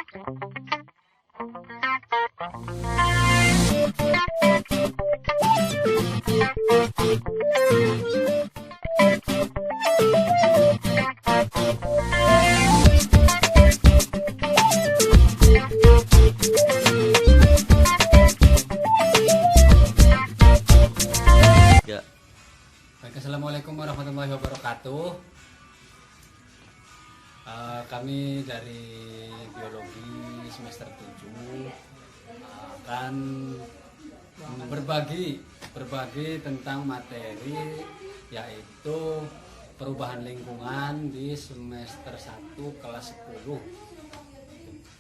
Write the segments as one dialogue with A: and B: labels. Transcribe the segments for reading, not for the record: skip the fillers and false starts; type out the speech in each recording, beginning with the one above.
A: Ya.
B: Baik, assalamualaikum warahmatullahi wabarakatuh. Kami dari biologi semester 7 akan berbagi tentang materi yaitu perubahan lingkungan di semester 1 kelas 10.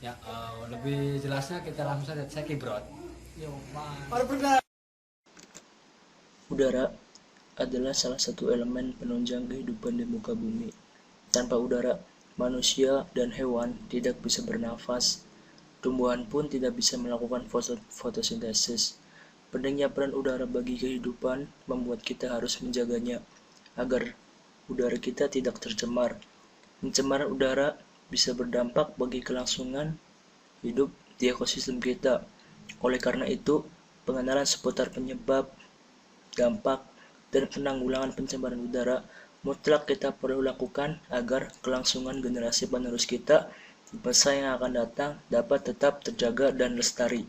B: Ya, lebih jelasnya kita langsung saja cek Kibrot.
C: Udara adalah salah satu elemen penunjang kehidupan di muka bumi. Tanpa udara, manusia dan hewan tidak bisa bernafas. Tumbuhan pun tidak bisa melakukan fotosintesis. Pentingnya peran udara bagi kehidupan membuat kita harus menjaganya agar udara kita tidak tercemar. Pencemaran udara bisa berdampak bagi kelangsungan hidup di ekosistem kita. Oleh karena itu, pengenalan seputar penyebab, dampak, dan penanggulangan pencemaran udara mutlak kita perlu lakukan agar kelangsungan generasi penerus kita di masa yang akan datang dapat tetap terjaga dan lestari.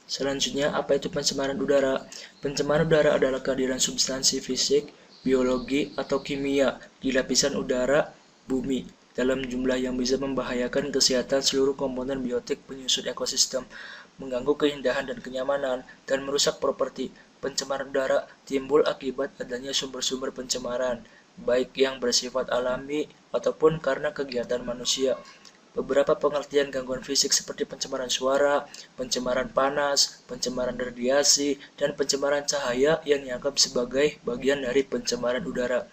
C: Selanjutnya, apa itu pencemaran udara? Pencemaran udara adalah kehadiran substansi fisik, biologi, atau kimia di lapisan udara bumi dalam jumlah yang bisa membahayakan kesehatan seluruh komponen biotik penyusun ekosistem, mengganggu keindahan dan kenyamanan, dan merusak properti. Pencemaran udara timbul akibat adanya sumber-sumber pencemaran, baik yang bersifat alami ataupun karena kegiatan manusia. Beberapa pengertian gangguan fisik seperti pencemaran suara, pencemaran panas, pencemaran radiasi, dan pencemaran cahaya yang dianggap sebagai bagian dari pencemaran udara.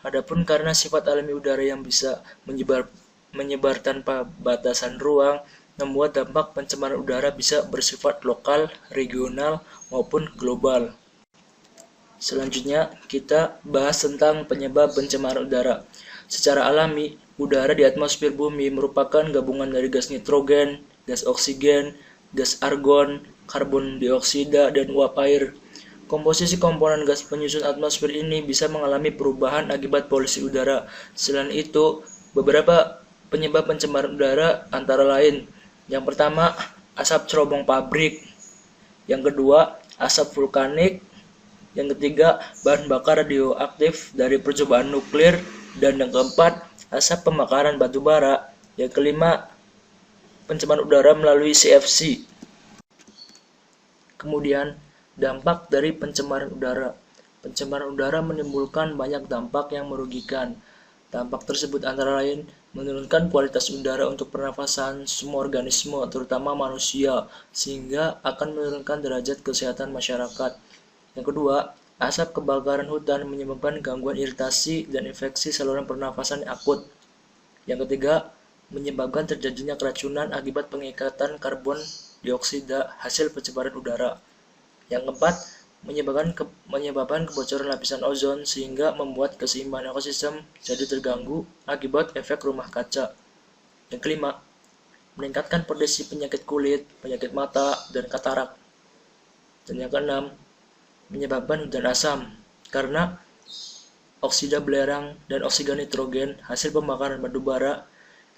C: Adapun karena sifat alami udara yang bisa menyebar tanpa batasan ruang, membuat dampak pencemaran udara bisa bersifat lokal, regional, maupun global. Selanjutnya, kita bahas tentang penyebab pencemaran udara. Secara alami, udara di atmosfer bumi merupakan gabungan dari gas nitrogen, gas oksigen, gas argon, karbon dioksida, dan uap air. Komposisi komponen gas penyusun atmosfer ini bisa mengalami perubahan akibat polusi udara. Selain itu, beberapa penyebab pencemaran udara antara lain: yang pertama, asap cerobong pabrik. Yang kedua, asap vulkanik. Yang ketiga, bahan bakar radioaktif dari percobaan nuklir. Dan yang keempat, asap pembakaran batu bara. Yang kelima, pencemaran udara melalui CFC. Kemudian, dampak dari pencemaran udara. Pencemaran udara menimbulkan banyak dampak yang merugikan. Dampak tersebut antara lain menurunkan kualitas udara untuk pernafasan semua organisme, terutama manusia, sehingga akan menurunkan derajat kesehatan masyarakat. Yang kedua, asap kebakaran hutan menyebabkan gangguan iritasi dan infeksi saluran pernafasan akut. Yang ketiga, menyebabkan terjadinya keracunan akibat pengikatan karbon dioksida hasil pencemaran udara. Yang keempat, menyebabkan kebocoran lapisan ozon sehingga membuat keseimbangan ekosistem jadi terganggu akibat efek rumah kaca. Yang kelima, meningkatkan potensi penyakit kulit, penyakit mata, dan katarak. Dan yang keenam, menyebabkan hujan asam karena oksida belerang dan oksigen nitrogen hasil pembakaran batu bara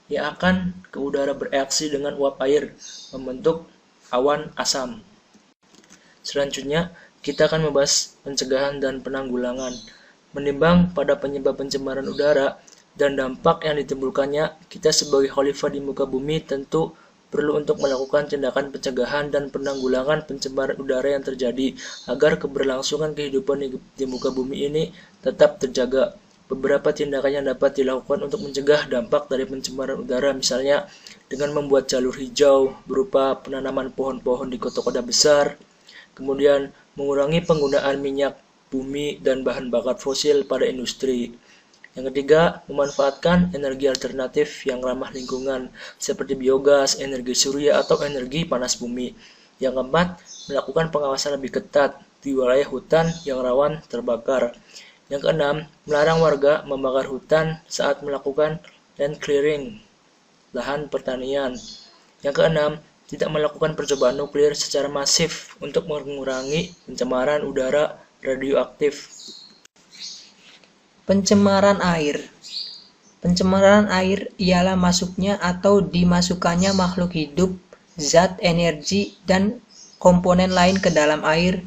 C: yang akan ke udara bereaksi dengan uap air membentuk awan asam. Selanjutnya, kita akan membahas pencegahan dan penanggulangan. Menimbang pada penyebab pencemaran udara dan dampak yang ditimbulkannya, kita sebagai khalifah di muka bumi tentu perlu untuk melakukan tindakan pencegahan dan penanggulangan pencemaran udara yang terjadi agar keberlangsungan kehidupan di muka bumi ini tetap terjaga. Beberapa tindakan yang dapat dilakukan untuk mencegah dampak dari pencemaran udara, misalnya dengan membuat jalur hijau berupa penanaman pohon-pohon di kota-kota besar, kemudian mengurangi penggunaan minyak bumi dan bahan bakar fosil pada industri. Yang ketiga, memanfaatkan energi alternatif yang ramah lingkungan seperti biogas, energi surya, atau energi panas bumi. Yang keempat, melakukan pengawasan lebih ketat di wilayah hutan yang rawan terbakar. Yang keenam, melarang warga membakar hutan saat melakukan land clearing. lahan pertanian. Yang keenam, tidak melakukan percobaan nuklir secara masif untuk mengurangi pencemaran udara radioaktif.
A: Pencemaran air. Pencemaran air ialah masuknya atau dimasukkannya makhluk hidup, zat, energi, dan komponen lain ke dalam air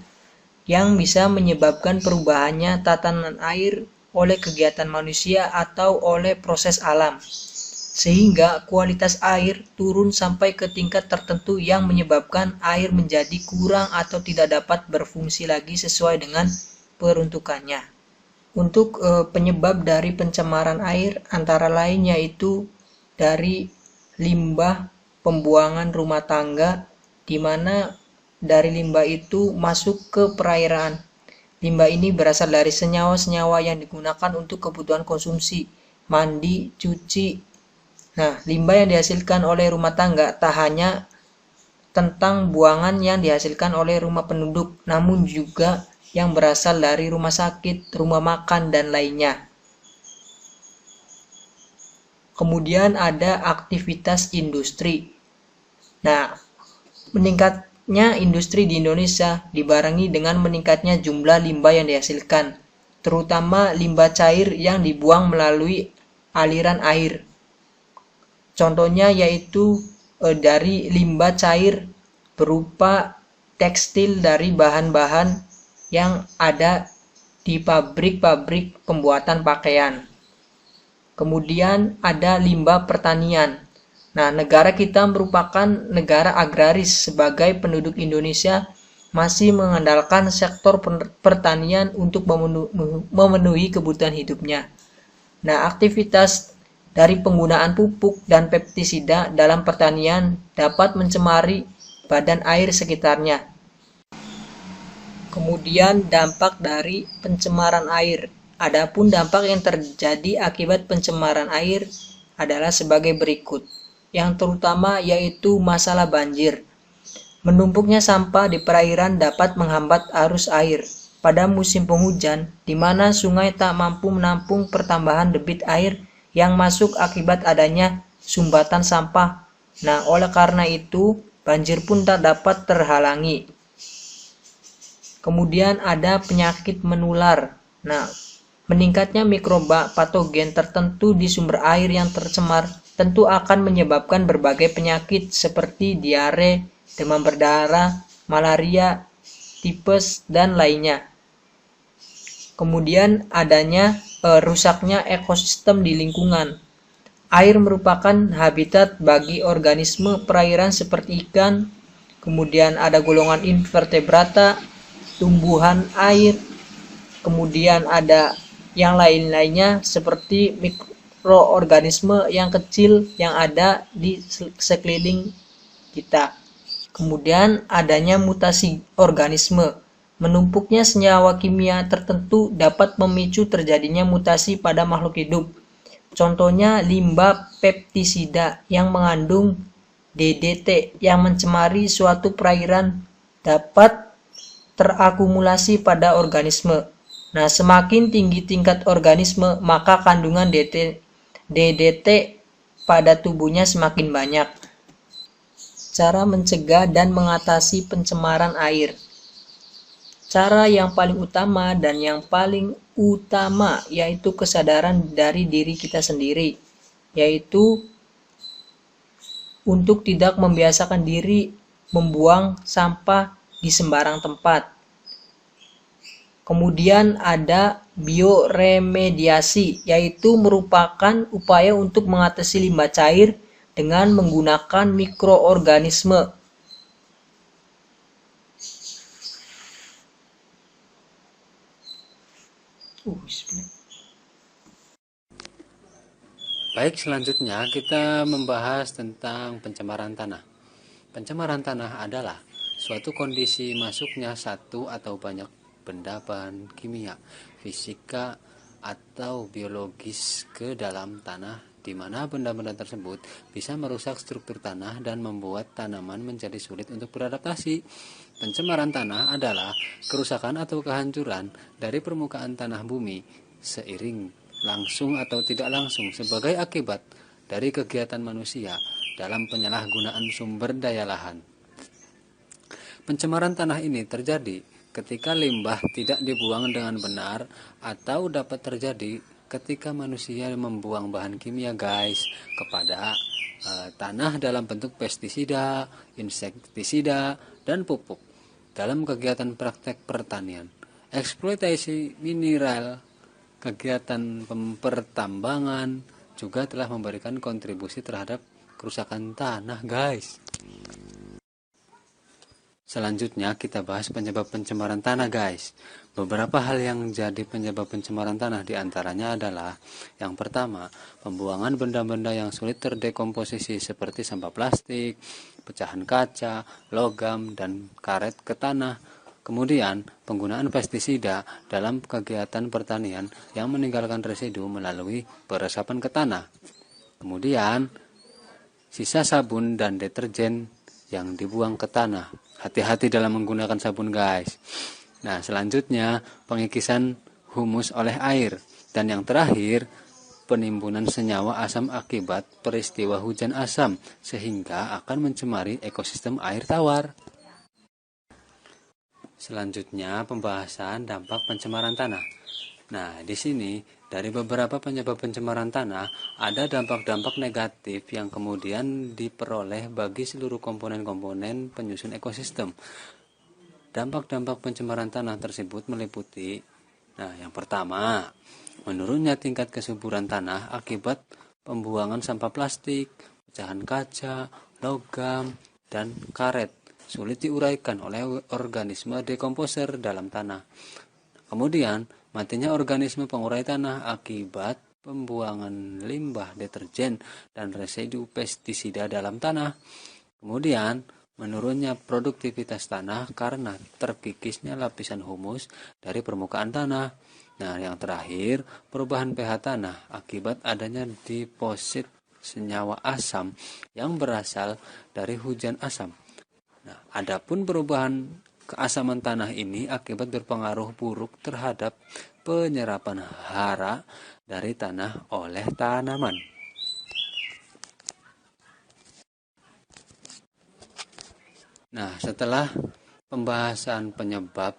A: yang bisa menyebabkan perubahannya tatanan air oleh kegiatan manusia atau oleh proses alam, sehingga kualitas air turun sampai ke tingkat tertentu yang menyebabkan air menjadi kurang atau tidak dapat berfungsi lagi sesuai dengan peruntukannya. Untuk penyebab dari pencemaran air antara lain yaitu dari limbah pembuangan rumah tangga, di mana dari limbah itu masuk ke perairan. Limbah ini berasal dari senyawa-senyawa yang digunakan untuk kebutuhan konsumsi, mandi, cuci. Nah, limbah yang dihasilkan oleh rumah tangga tak hanya tentang buangan yang dihasilkan oleh rumah penduduk, namun juga yang berasal dari rumah sakit, rumah makan, dan lainnya. Kemudian ada aktivitas industri. Nah, meningkatnya industri di Indonesia dibarengi dengan meningkatnya jumlah limbah yang dihasilkan, terutama limbah cair yang dibuang melalui aliran air. Contohnya yaitu dari limbah cair berupa tekstil dari bahan-bahan yang ada di pabrik-pabrik pembuatan pakaian. Kemudian ada limbah pertanian. Nah, negara kita merupakan negara agraris. Sebagai penduduk Indonesia masih mengandalkan sektor pertanian untuk memenuhi kebutuhan hidupnya. Nah, aktivitas dari penggunaan pupuk dan pestisida dalam pertanian dapat mencemari badan air sekitarnya. Kemudian dampak dari pencemaran air. Adapun dampak yang terjadi akibat pencemaran air adalah sebagai berikut. Yang terutama yaitu masalah banjir. Menumpuknya sampah di perairan dapat menghambat arus air pada musim penghujan, di mana sungai tak mampu menampung pertambahan debit air yang masuk akibat adanya sumbatan sampah. Nah, oleh karena itu, banjir pun tak dapat terhalangi. Kemudian ada penyakit menular. Nah, meningkatnya mikroba patogen tertentu di sumber air yang tercemar tentu akan menyebabkan berbagai penyakit seperti diare, demam berdarah, malaria, tipes, dan lainnya. Kemudian adanya rusaknya ekosistem di lingkungan. Air merupakan habitat bagi organisme perairan seperti ikan, kemudian ada golongan invertebrata, tumbuhan air, kemudian ada yang lain-lainnya seperti mikroorganisme yang kecil yang ada di sekeliling kita. Kemudian adanya mutasi organisme. Menumpuknya senyawa kimia tertentu dapat memicu terjadinya mutasi pada makhluk hidup. Contohnya limbah pestisida yang mengandung DDT yang mencemari suatu perairan dapat terakumulasi pada organisme. Nah, semakin tinggi tingkat organisme, maka kandungan DDT pada tubuhnya semakin banyak. Cara mencegah dan mengatasi pencemaran air. Cara yang paling utama dan yang paling utama yaitu kesadaran dari diri kita sendiri, yaitu untuk tidak membiasakan diri membuang sampah di sembarang tempat. Kemudian ada bioremediasi, yaitu merupakan upaya untuk mengatasi limbah cair dengan menggunakan mikroorganisme.
B: Baik, selanjutnya kita membahas tentang pencemaran tanah. Pencemaran tanah adalah suatu kondisi masuknya satu atau banyak benda bahan kimia, fisika, atau biologis ke dalam tanah, di mana benda-benda tersebut bisa merusak struktur tanah dan membuat tanaman menjadi sulit untuk beradaptasi. Pencemaran tanah adalah kerusakan atau kehancuran dari permukaan tanah bumi seiring langsung atau tidak langsung sebagai akibat dari kegiatan manusia dalam penyalahgunaan sumber daya lahan. Pencemaran tanah ini terjadi ketika limbah tidak dibuang dengan benar atau dapat terjadi ketika manusia membuang bahan kimia kepada tanah dalam bentuk pestisida, insektisida, dan pupuk dalam kegiatan praktek pertanian, eksploitasi mineral, kegiatan pertambangan juga telah memberikan kontribusi terhadap kerusakan tanah, guys. Selanjutnya kita bahas penyebab pencemaran tanah, guys. Beberapa hal yang jadi penyebab pencemaran tanah diantaranya adalah: yang pertama, pembuangan benda-benda yang sulit terdekomposisi seperti sampah plastik, pecahan kaca, logam, dan karet ke tanah. Kemudian, penggunaan pestisida dalam kegiatan pertanian yang meninggalkan residu melalui peresapan ke tanah. Kemudian, sisa sabun dan deterjen yang dibuang ke tanah. Hati-hati dalam menggunakan sabun, guys. Nah, selanjutnya pengikisan humus oleh air. Dan yang terakhir, penimbunan senyawa asam akibat peristiwa hujan asam sehingga akan mencemari ekosistem air tawar. Selanjutnya pembahasan dampak pencemaran tanah. Nah, di sini dari beberapa penyebab pencemaran tanah, ada dampak-dampak negatif yang kemudian diperoleh bagi seluruh komponen-komponen penyusun ekosistem. Dampak-dampak pencemaran tanah tersebut meliputi, yang pertama, menurunnya tingkat kesuburan tanah akibat pembuangan sampah plastik, pecahan kaca, logam, dan karet sulit diuraikan oleh organisme dekomposer dalam tanah. Kemudian, matinya organisme pengurai tanah akibat pembuangan limbah deterjen dan residu pestisida dalam tanah. Kemudian, menurunnya produktivitas tanah karena terkikisnya lapisan humus dari permukaan tanah. Nah, yang terakhir, perubahan pH tanah akibat adanya deposit senyawa asam yang berasal dari hujan asam. Nah, adapun perubahan keasaman tanah ini akibat berpengaruh buruk terhadap penyerapan hara dari tanah oleh tanaman. Nah, setelah pembahasan penyebab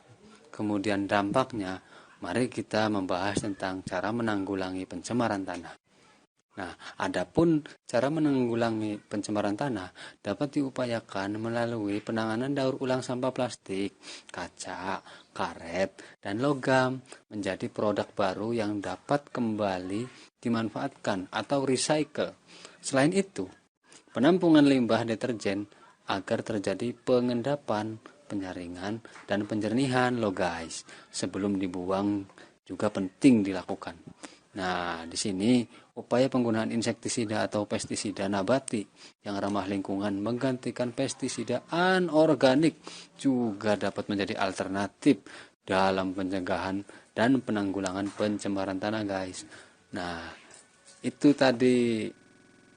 B: kemudian dampaknya, mari kita membahas tentang cara menanggulangi pencemaran tanah. Nah, adapun cara menanggulangi pencemaran tanah dapat diupayakan melalui penanganan daur ulang sampah plastik, kaca, karet, dan logam menjadi produk baru yang dapat kembali dimanfaatkan atau recycle. Selain itu, penampungan limbah deterjen agar terjadi pengendapan, penyaringan, dan penjernihan loh guys. Sebelum dibuang juga penting dilakukan. Nah, di sini upaya penggunaan insektisida atau pestisida nabati yang ramah lingkungan menggantikan pestisida anorganik juga dapat menjadi alternatif dalam pencegahan dan penanggulangan pencemaran tanah, guys. Nah, itu tadi